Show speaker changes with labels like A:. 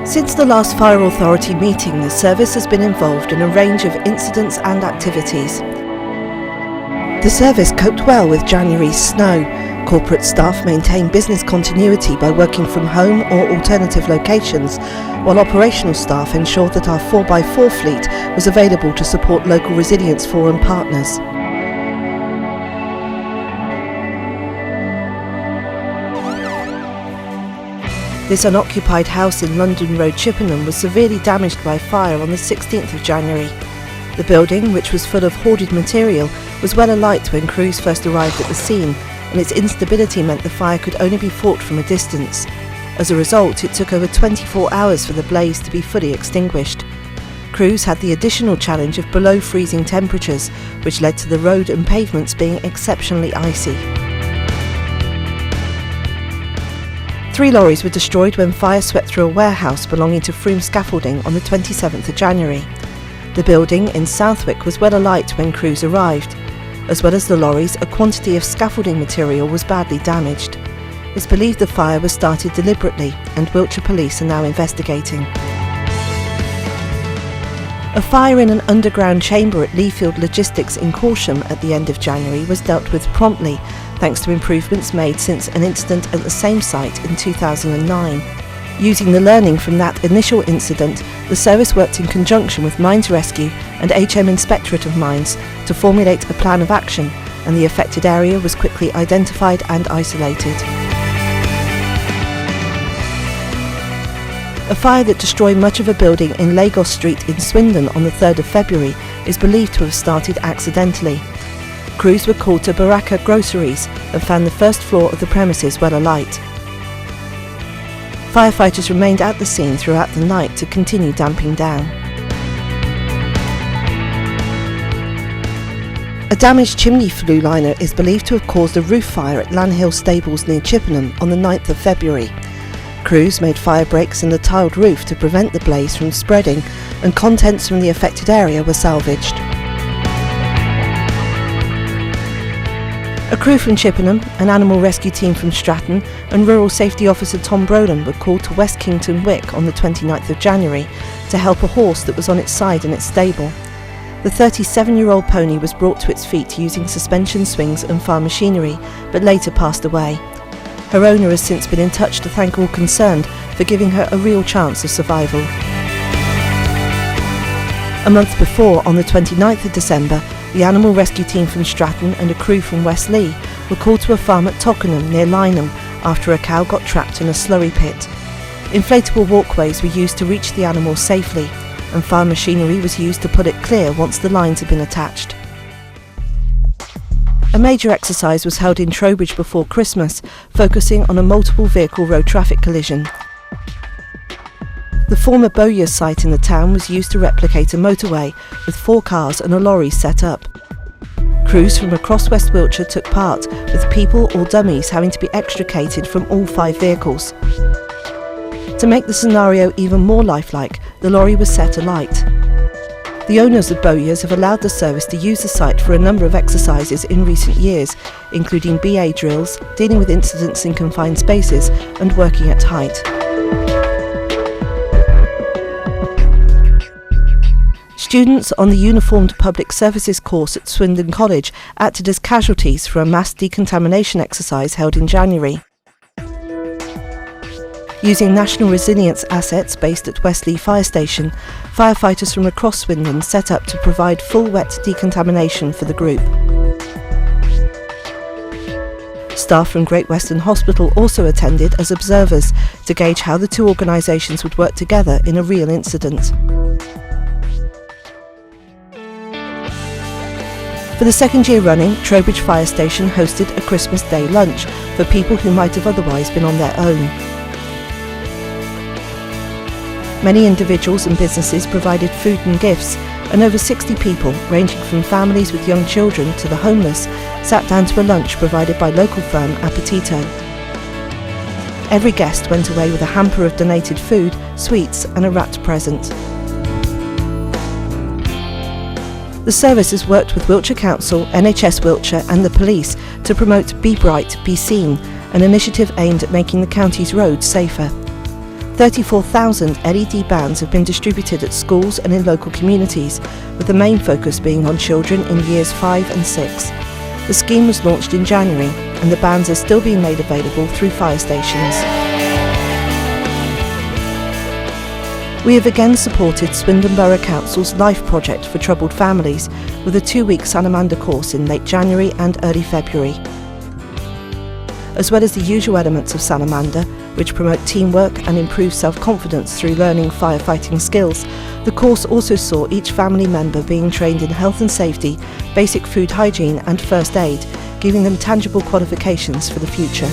A: Since the last Fire Authority meeting, the service has been involved in a range of incidents and activities. The service coped well with January's snow. Corporate staff maintained business continuity by working from home or alternative locations, while operational staff ensured that our 4x4 fleet was available to support local resilience forum partners. This unoccupied house in London Road, Chippenham, was severely damaged by fire on the 16th of January. The building, which was full of hoarded material, was well alight when crews first arrived at the scene, and its instability meant the fire could only be fought from a distance. As a result, it took over 24 hours for the blaze to be fully extinguished. Crews had the additional challenge of below freezing temperatures, which led to the road and pavements being exceptionally icy. 3 lorries were destroyed when fire swept through a warehouse belonging to Froome Scaffolding on the 27th of January. The building in Southwick was well alight when crews arrived. As well as the lorries, a quantity of scaffolding material was badly damaged. It's believed the fire was started deliberately, and Wiltshire Police are now investigating. A fire in an underground chamber at Leafield Logistics in Corsham at the end of January was dealt with promptly, thanks to improvements made since an incident at the same site in 2009. Using the learning from that initial incident, the service worked in conjunction with Mines Rescue and HM Inspectorate of Mines to formulate a plan of action, and the affected area was quickly identified and isolated. A fire that destroyed much of a building in Lagos Street in Swindon on the 3rd of February is believed to have started accidentally. Crews were called to Baraka Groceries and found the first floor of the premises well alight. Firefighters remained at the scene throughout the night to continue damping down. A damaged chimney flue liner is believed to have caused a roof fire at Lanhill Stables near Chippenham on the 9th of February. Crews made fire breaks in the tiled roof to prevent the blaze from spreading, and contents from the affected area were salvaged. A crew from Chippenham, an animal rescue team from Stratton, and Rural Safety Officer Tom Broden were called to West Kington Wick on the 29th of January to help a horse that was on its side in its stable. The 37-year-old pony was brought to its feet using suspension swings and farm machinery, but later passed away. Her owner has since been in touch to thank all concerned for giving her a real chance of survival. A month before, on the 29th of December, the animal rescue team from Stratton and a crew from Westleigh were called to a farm at Tockenham near Lynham after a cow got trapped in a slurry pit. Inflatable walkways were used to reach the animal safely, and farm machinery was used to pull it clear once the lines had been attached. A major exercise was held in Trowbridge before Christmas, focusing on a multiple vehicle road traffic collision. The former Bowyer site in the town was used to replicate a motorway, with 4 cars and a lorry set up. Crews from across West Wiltshire took part, with people or dummies having to be extricated from all 5 vehicles. To make the scenario even more lifelike, the lorry was set alight. The owners of Bowyers have allowed the service to use the site for a number of exercises in recent years, including BA drills, dealing with incidents in confined spaces, and working at height. Students on the Uniformed Public Services course at Swindon College acted as casualties for a mass decontamination exercise held in January. Using National Resilience assets based at Westleigh Fire Station, firefighters from across Swindon set up to provide full wet decontamination for the group. Staff from Great Western Hospital also attended as observers to gauge how the 2 organisations would work together in a real incident. For the 2nd year running, Trowbridge Fire Station hosted a Christmas Day lunch for people who might have otherwise been on their own. Many individuals and businesses provided food and gifts, and over 60 people, ranging from families with young children to the homeless, sat down to a lunch provided by local firm Appetito. Every guest went away with a hamper of donated food, sweets and a wrapped present. The service has worked with Wiltshire Council, NHS Wiltshire and the police to promote Be Bright, Be Seen, an initiative aimed at making the county's roads safer. 34,000 LED bands have been distributed at schools and in local communities, with the main focus being on children in years 5 and 6. The scheme was launched in January, and the bands are still being made available through fire stations. We have again supported Swindon Borough Council's Life project for troubled families with a 2-week Sanamanda course in late January and early February. As well as the usual elements of Sanamanda, which promote teamwork and improve self-confidence through learning firefighting skills, the course also saw each family member being trained in health and safety, basic food hygiene and first aid, giving them tangible qualifications for the future.